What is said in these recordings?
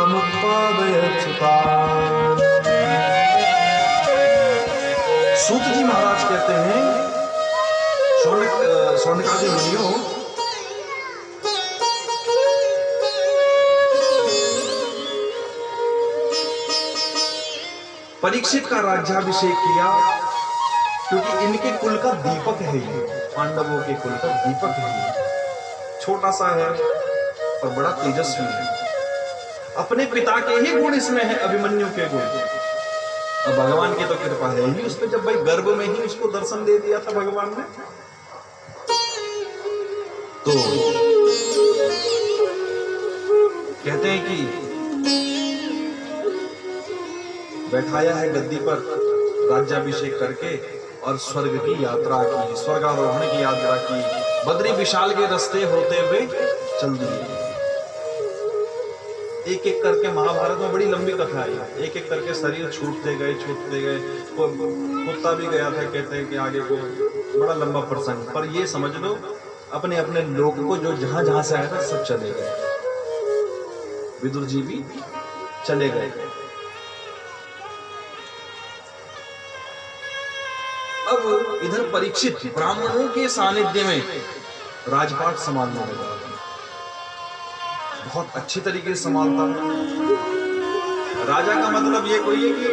समुत्पादयत् सुतान्। सूत जी महाराज कहते हैं, शौनकादि मुनियों, परीक्षित का राज्याभिषेक किया क्योंकि इनके कुल का दीपक है ये, पांडवों के कुल का दीपक है ये। छोटा सा है और बड़ा तेजस्वी है। अपने पिता के ही गुण इसमें है, अभिमन्यु के गुण। अब भगवान की तो कृपा है ही उस पे, जब भाई गर्भ में ही उसको दर्शन दे दिया था भगवान ने। तो कहते हैं कि बैठाया है गद्दी पर राज्याभिषेक करके और स्वर्ग की यात्रा की, स्वर्गारोहण की यात्रा की। बद्री विशाल के रास्ते होते हुए चल दिए। एक एक करके महाभारत में बड़ी लंबी कथा है, एक एक करके शरीर छूटते गए। कुत्ता भी गया था, कहते हैं कि आगे को बड़ा लंबा प्रसंग। पर ये समझ लो, अपने अपने लोग को जो जहां जहां से आया था सब चले गए। विदुर जी भी चले गए। अब इधर परीक्षित ब्राह्मणों के सानिध्य में राजपाट संभालने लगा। बहुत अच्छी तरीके से संभालता है। राजा का मतलब ये कोई है कि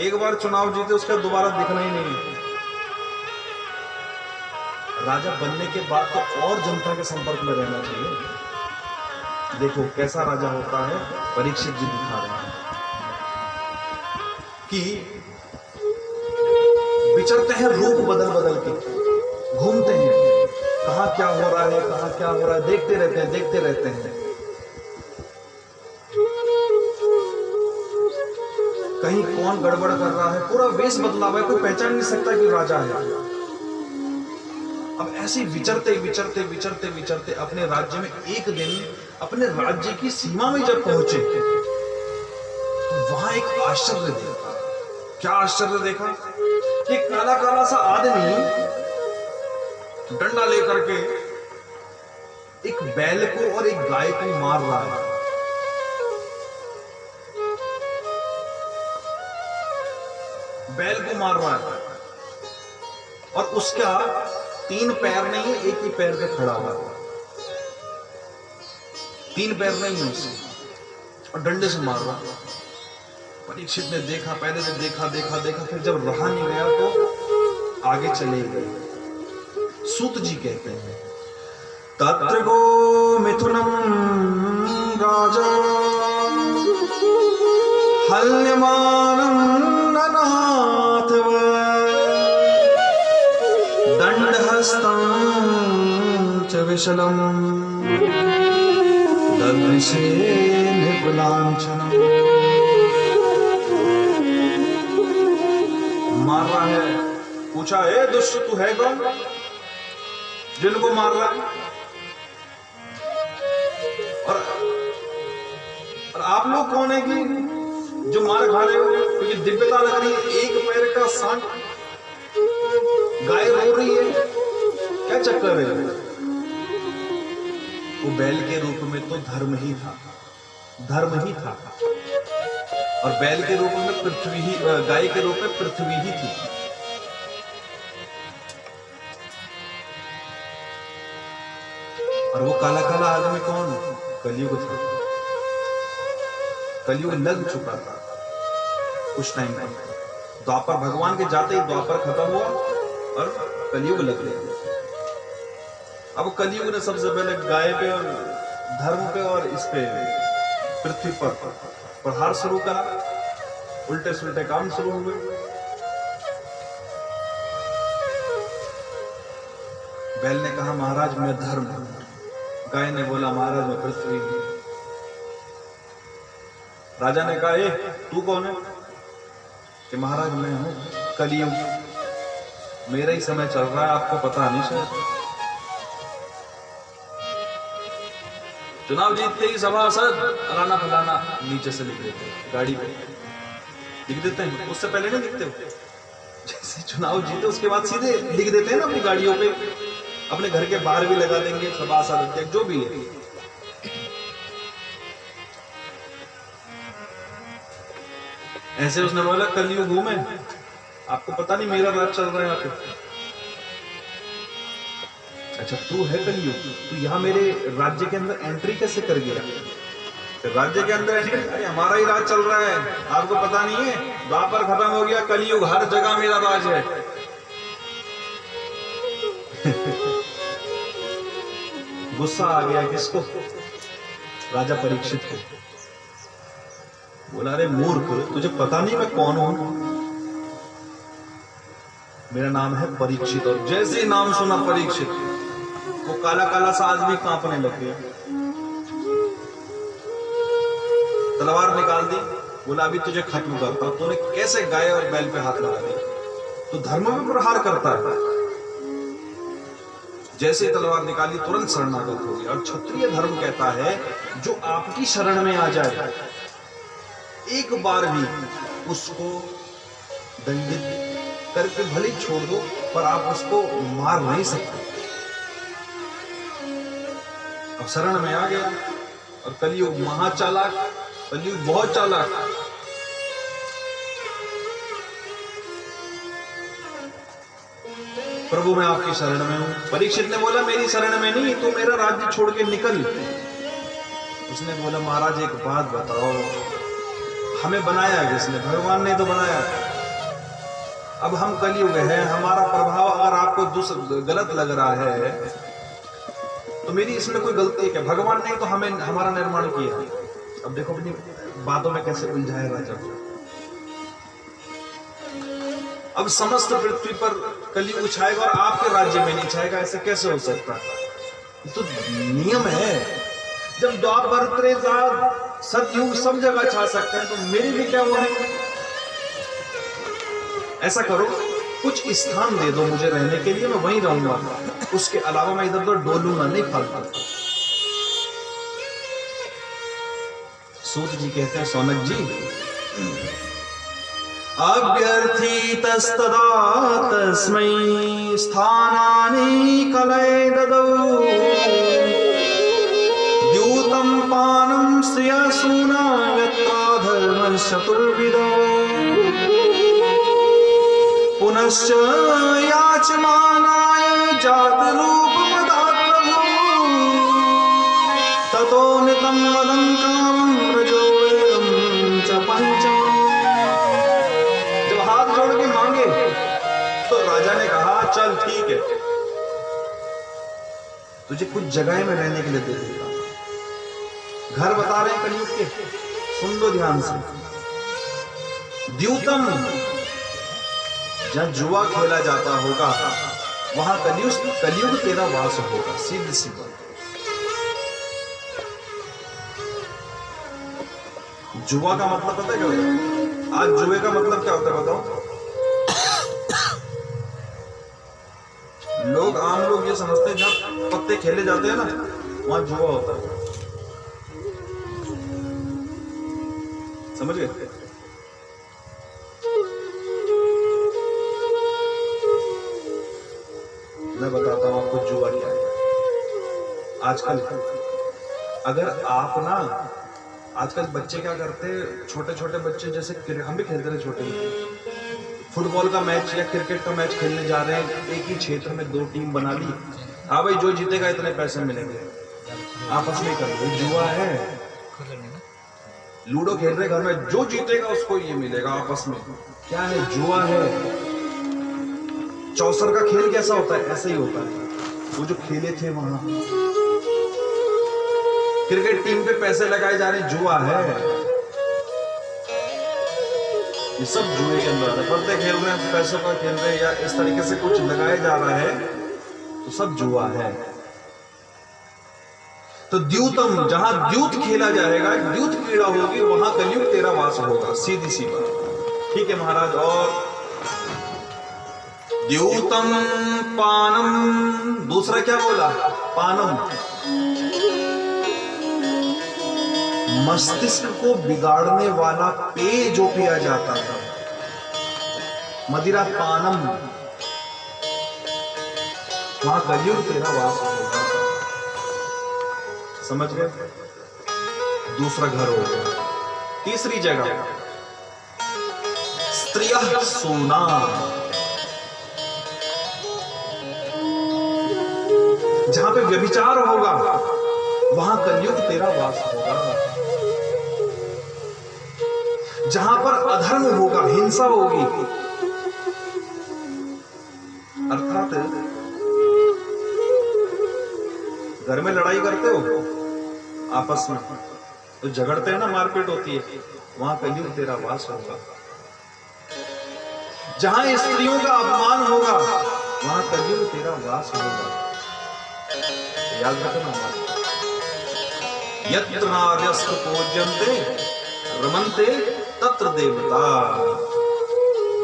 एक बार चुनाव जीते उसका दोबारा दिखना ही नहीं है। राजा बनने के बाद तो और जनता के संपर्क में रहना चाहिए। देखो कैसा राजा होता है, परीक्षित जी दिखा रहे हैं कि विचरते हैं रूप बदल बदल के, घूमते हैं, कहां क्या हो रहा है, कहां क्या हो रहा है, देखते रहते हैं। कहीं कौन गड़बड़ कर रहा है, पूरा वेश बदला हुआ है, कोई पहचान नहीं सकता कि राजा है। अब ऐसे विचरते अपने राज्य में एक दिन अपने राज्य की सीमा में जब पहुंचे तो वहां एक आश्चर्य देखा। क्या आश्चर्य देखा कि काला काला सा आदमी डंडा लेकर के एक बैल को और एक गाय को मार रहा है। बैल को मार रहा है और उसका 3 पैर नहीं है, एक ही पैर पे खड़ा हुआ है। 3 पैर नहीं है उसके और डंडे से मार रहा है। परीक्षित ने देखा, पहले से देखा, फिर जब रहा नहीं गया तो आगे चले गए। सूत जी कहते हैं, तत्र गो मिथुनम राजा हल्यमानं ननाथ दंडहस्तं च विशलम ददृशे निकुलांचनम। मार रहा है, पूछा, ए दुष्ट तू है कौन जिनको मार रहा है? और आप लोग कौन है कि जो मार खा रहे हो? क्योंकि दिव्यता लग रही है, एक पैर का सांड, गाय रो रही है, क्या चक्कर है? वो बैल के रूप में तो धर्म ही था और बैल के रूप में पृथ्वी ही, गाय के रूप में पृथ्वी ही थी। और वो काला काला आदमी कौन? कलयुग था। कलयुग लग चुका था उस टाइम पर। द्वापर भगवान के जाते ही द्वापर खत्म हुआ और कलयुग लग गया। अब कलयुग ने सबसे पहले गाय पे और धर्म पे और इस पे पृथ्वी पर प्रहार शुरू करा। उल्टे सुलटे काम शुरू हुए। बैल ने कहा महाराज मैं धर्म हूं, गाय ने बोला महाराज मैं पृथ्वी हूं। राजा ने कहा ए तू कौन है? कि महाराज मैं हूं कलयुग, मेरा ही समय चल रहा है, आपको पता नहीं शायद। चुनाव जीतते ही सभासद फलाना फलाना नीचे से लिख देते हैं, गाड़ी पे लिख देते हैं, उससे पहले नहीं लिखते हो। जैसे चुनाव जीते उसके बाद सीधे लिख देते हैं ना अपनी गाड़ियों पे, अपने घर के बाहर भी लगा देंगे सभासद, जो भी है ऐसे उसने बोला कलयुग हूं मैं, आपको पता नहीं मेरा राज चल रहा है यहाँ पे। अच्छा तू है कलयुग, तू यहाँ मेरे राज्य के अंदर एंट्री कैसे कर गया? राज्य के अंदर एंट्री, अरे हमारा ही राज चल रहा है, आपको पता नहीं है? द्वापर खत्म हो गया, कलयुग, हर जगह मेरा राज है। गुस्सा आ गया किसको? राजा परीक्षित को। बोला अरे मूर्ख, तुझे पता नहीं मैं कौन हूं? मेरा नाम है परीक्षित। और जैसे ही नाम सुना परीक्षित, वो काला काला सा आदमी कांपने लग गया। तलवार निकाल दी, बोला अभी तुझे खत्म करता हूं। तूने कैसे गाय और बैल पे हाथ लगा दिया? तू धर्म में प्रहार करता है। जैसे तलवार निकाली तुरंत शरणागत हो गया। और क्षत्रिय धर्म कहता है जो आपकी शरण में आ जाए, एक बार भी उसको दंडित करके भले छोड़ दो, पर आप उसको मार नहीं सकते। अब शरण में आ गया। और कलयुग महाचालाक, कलयुग बहुत चालाक। प्रभु मैं आपकी शरण में हूं। परीक्षित ने बोला मेरी शरण में नहीं, तो मेरा राज्य छोड़ के निकल। उसने बोला महाराज एक बात बताओ, हमें बनाया किसने? भगवान ने तो बनाया। अब हम कलयुग है, हमारा प्रभाव अगर आपको गलत लग रहा है तो मेरी इसमें कोई गलती है क्या? भगवान ने तो हमें हमारा निर्माण किया। अब देखो अपनी बातों में कैसे उलझाया राजा को। अब समस्त पृथ्वी पर कलयुग छाएगा और आपके राज्य में नहीं छाएगा, ऐसे कैसे हो सकता है? तो नियम है। जब द्वापर त्रेता सतयुग सब जगह छा सकते हैं, तो मेरी भी क्या वो है? ऐसा करो, कुछ स्थान दे दो मुझे रहने के लिए, मैं वहीं रहूंगा। उसके अलावा मैं इधर उधर डोलूंगा नहीं, फालतू। सूत जी कहते हैं सौनक जी, अभ्यर्थितस्तदा तस्मै स्थानानि कलये ददौ द्यूतं पानं श्रियसूना यत्रा धर्मश्चतुर्विधौ पुनश्च याचमानाय जातरूपमदात् प्रभु ततो नितं वदन्तां प्रजो वेदं च पंचम। जब हाथ जोड़ के मांगे तो राजा ने कहा चल ठीक है, तुझे कुछ जगह में रहने के लिए दे देगा। घर बता रहे हैं कलयुग के, सुन लो ध्यान से। द्यूतम, जहां जुआ खेला जाता होगा वहां कलयुग तेरा वास होगा, सीधी सी बात। जुआ का मतलब पता है क्या होता है? आज जुए का मतलब क्या होता है बताओ? लोग, आम लोग ये समझते हैं जहां पत्ते खेले जाते हैं ना, वहां जुआ होता है। समझ गए? मैं बताता हूं आपको जुआ क्या है। आजकल अगर आप ना, आजकल बच्चे क्या करते हैं, छोटे छोटे बच्चे, जैसे हम भी खेलते थे छोटे में, फुटबॉल का मैच या क्रिकेट का मैच खेलने जा रहे हैं, एक ही क्षेत्र में 2 टीम बना ली, हाँ भाई जो जीतेगा इतने पैसे मिलेंगे, आपस में कर लो। जुआ है। लूडो खेल रहे घर में, जो जीतेगा उसको ये मिलेगा, आपस में। क्या है? जुआ है। चौसर का खेल कैसा होता है? ऐसा ही होता है। वो जो खेले थे वहां, क्रिकेट टीम पे पैसे लगाए जा रहे, जुआ है। ये सब जुए के अंदर है। पत्ते खेल रहे हैं, पैसों का खेल रहे हैं, या इस तरीके से कुछ लगाया जा रहा है, तो सब जुआ है। तो द्यूतम, जहां द्यूत खेला जाएगा, द्यूत क्रीड़ा होगी, वहां कलयुग तेरा वास होगा, सीधी सी बात। ठीक है महाराज। और द्यूतम पानम, दूसरा क्या बोला? पानम, मस्तिष्क को बिगाड़ने वाला पेय जो पिया जाता है, मदिरा पानम, वहां कलयुग तेरा वास होगा। समझ गए? दूसरा घर हो गया। तीसरी जगह स्त्रियः सोना। जहां पे व्यभिचार होगा वहां कलयुग तेरा वास होगा। जहां पर अधर्म होगा, हिंसा होगी, अर्थात घर में लड़ाई करते हो आपस में तो झगड़ते हैं ना, मारपीट होती है, वहां कलयुग तेरा वास होगा। जहां स्त्रियों का अपमान होगा वहां कलयुग तेरा वास होगा। याद रखना, यत्र नार्यस्तु पूज्यन्ते रमन्ते तत्र देवता।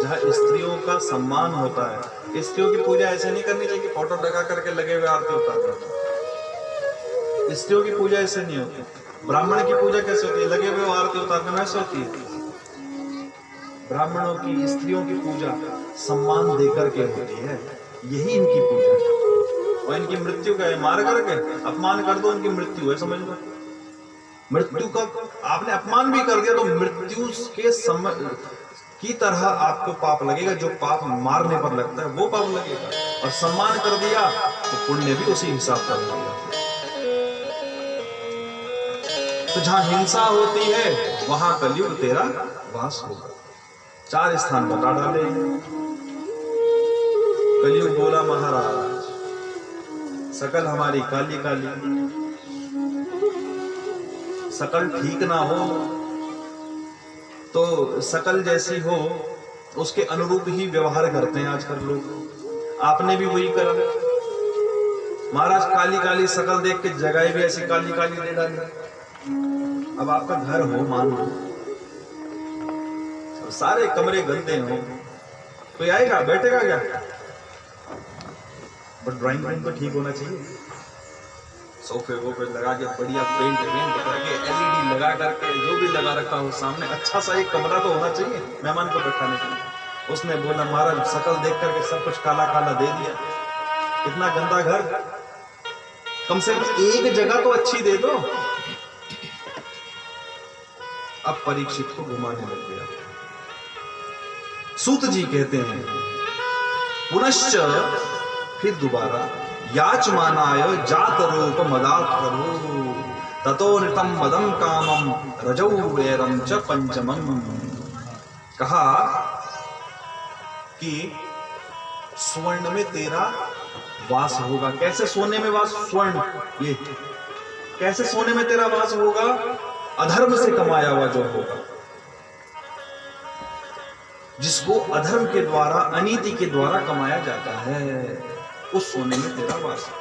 जहां स्त्रियों का सम्मान होता है, स्त्रियों की पूजा ऐसे नहीं करनी चाहिए फोटो लगा करके लगे हुए आरती उतारना। स्त्रियों की पूजा ऐसे नहीं होती। ब्राह्मण की पूजा कैसे होती है? लगे हुए आरती उतारने में ऐसे होती है। ब्राह्मणों की, स्त्रियों की पूजा सम्मान देकर के होती है, यही इनकी पूजा है। और इनकी मृत्यु का है, मार करके अपमान कर दो, उनकी मृत्यु है, समझ लो। मृत्यु का आपने अपमान भी कर दिया तो मृत्यु के समय की तरह आपको पाप लगेगा। जो पाप मारने पर लगता है वो पाप लगेगा, और सम्मान कर दिया तो पुण्य भी उसी हिसाब का लगेगा। तो जहां हिंसा होती है वहां कलयुग तेरा वास होगा। 4 स्थान बता डाले। कलयुग बोला महाराज सकल हमारी काली काली, सकल ठीक ना हो तो सकल जैसी हो उसके अनुरूप ही व्यवहार करते हैं आजकल लोग। आपने भी वही करा महाराज, काली काली सकल देख के जगह भी ऐसी काली काली दे डाली। अब आपका घर हो, मान लो सारे कमरे गंदे हो, कोई आएगा बैठेगा क्या? बट ड्राइंग रूम तो ठीक होना चाहिए। सोफे वोफे लगा के बढ़िया पेंट करके एलईडी लगा करके जो भी लगा रखा हो सामने, अच्छा सा एक कमरा तो होना चाहिए मेहमान को बैठाने के लिए। उसने बोला महाराज शकल देख करके सब कुछ काला काला दे दिया, इतना गंदा घर, कम से कम एक जगह तो अच्छी दे दो। अब परीक्षित को घुमाने लग गया। सूत जी कहते हैं पुनश्च फिर दोबारा याचमानाय जात रूप मदात प्रभु ततो नितम मदम कामम रजौ वैरम च पंचमम। कहा कि स्वर्ण में तेरा वास होगा। कैसे सोने में वास? स्वर्ण, ये कैसे सोने में तेरा वास होगा? अधर्म से कमाया हुआ जो होगा, जिसको अधर्म के द्वारा, अनीति के द्वारा कमाया जाता है, उस सोने में तेरा वास।